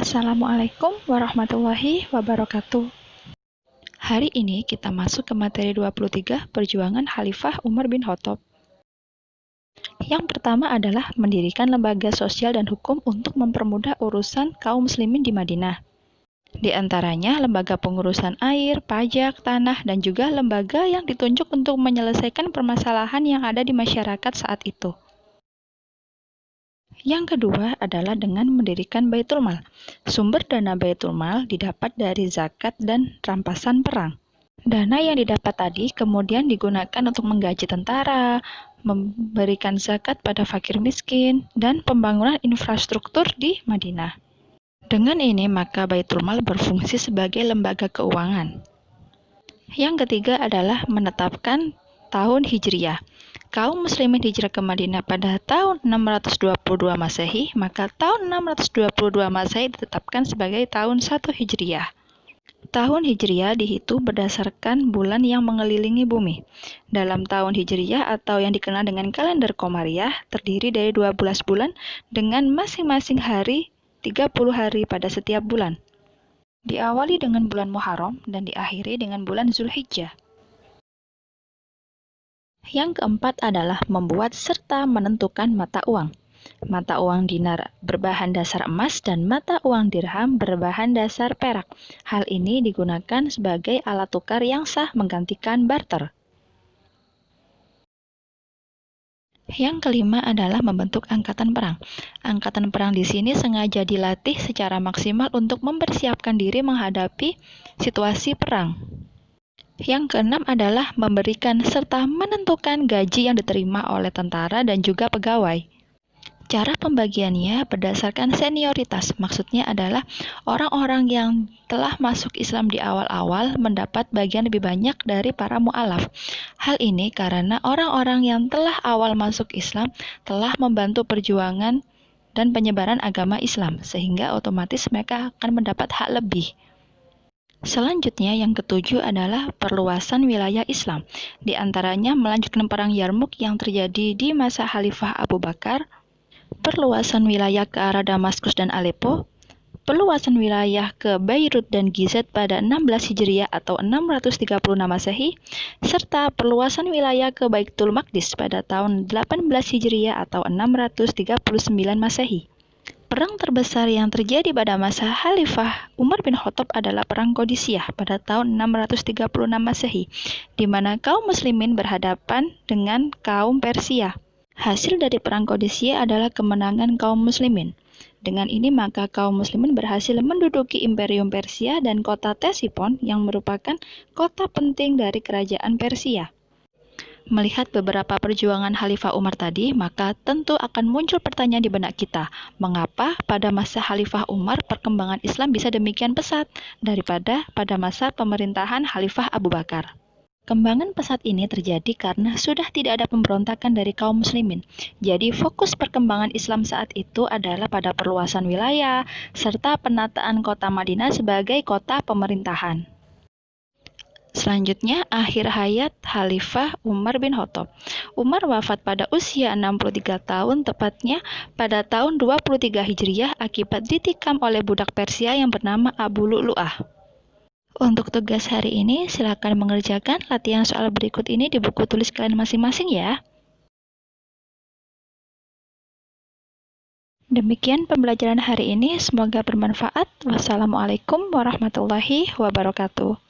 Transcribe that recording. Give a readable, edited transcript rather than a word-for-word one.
Assalamualaikum warahmatullahi wabarakatuh. Hari ini kita masuk ke materi 23, Perjuangan Khalifah Umar bin Khattab. Yang pertama adalah mendirikan lembaga sosial dan hukum untuk mempermudah urusan kaum muslimin di Madinah. Di antaranya lembaga pengurusan air, pajak, tanah, dan juga lembaga yang ditunjuk untuk menyelesaikan permasalahan yang ada di masyarakat saat itu. Yang kedua adalah dengan mendirikan Baitul Mal. Sumber dana Baitul Mal didapat dari zakat dan rampasan perang. Dana yang didapat tadi kemudian digunakan untuk menggaji tentara, memberikan zakat pada fakir miskin, dan pembangunan infrastruktur di Madinah. Dengan ini maka Baitul Mal berfungsi sebagai lembaga keuangan. Yang ketiga adalah menetapkan tahun Hijriyah. Kaum muslimin hijrah ke Madinah pada tahun 622 Masehi, maka tahun 622 Masehi ditetapkan sebagai tahun 1 Hijriyah. Tahun Hijriyah dihitung berdasarkan bulan yang mengelilingi bumi. Dalam tahun Hijriyah atau yang dikenal dengan kalender Komariah terdiri dari 12 bulan dengan masing-masing hari 30 hari pada setiap bulan. Diawali dengan bulan Muharram dan diakhiri dengan bulan Zulhijjah. Yang keempat adalah membuat serta menentukan mata uang. Mata uang dinar berbahan dasar emas dan mata uang dirham berbahan dasar perak. Hal ini digunakan sebagai alat tukar yang sah menggantikan barter. Yang kelima adalah membentuk angkatan perang. Angkatan perang di sini sengaja dilatih secara maksimal untuk mempersiapkan diri menghadapi situasi perang. Yang keenam adalah memberikan serta menentukan gaji yang diterima oleh tentara dan juga pegawai. Cara pembagiannya berdasarkan senioritas, maksudnya adalah orang-orang yang telah masuk Islam di awal-awal mendapat bagian lebih banyak dari para mu'alaf. Hal ini karena orang-orang yang telah awal masuk Islam telah membantu perjuangan dan penyebaran agama Islam, sehingga otomatis mereka akan mendapat hak lebih. Selanjutnya yang ketujuh adalah perluasan wilayah Islam. Di antaranya melanjutkan perang Yarmuk yang terjadi di masa Khalifah Abu Bakar, perluasan wilayah ke arah Damaskus dan Aleppo, perluasan wilayah ke Beirut dan Gizeh pada 16 Hijriah atau 636 Masehi, serta perluasan wilayah ke Baitul Maqdis pada tahun 18 Hijriah atau 639 Masehi. Perang terbesar yang terjadi pada masa Khalifah Umar bin Khattab adalah Perang Qadisiyah pada tahun 636 Masehi, di mana kaum muslimin berhadapan dengan kaum Persia. Hasil dari Perang Qadisiyah adalah kemenangan kaum muslimin. Dengan ini maka kaum muslimin berhasil menduduki Imperium Persia dan kota Ctesiphon yang merupakan kota penting dari kerajaan Persia. Melihat beberapa perjuangan Khalifah Umar tadi, maka tentu akan muncul pertanyaan di benak kita, mengapa pada masa Khalifah Umar perkembangan Islam bisa demikian pesat daripada pada masa pemerintahan Khalifah Abu Bakar? Kembangan pesat ini terjadi karena sudah tidak ada pemberontakan dari kaum muslimin. Jadi fokus perkembangan Islam saat itu adalah pada perluasan wilayah, serta penataan kota Madinah sebagai kota pemerintahan. Selanjutnya, akhir hayat Khalifah Umar bin Khattab. Umar wafat pada usia 63 tahun, tepatnya pada tahun 23 Hijriah akibat ditikam oleh budak Persia yang bernama Abu Lu'lu'ah. Untuk tugas hari ini, silakan mengerjakan latihan soal berikut ini di buku tulis kalian masing-masing ya. Demikian pembelajaran hari ini, semoga bermanfaat. Wassalamualaikum warahmatullahi wabarakatuh.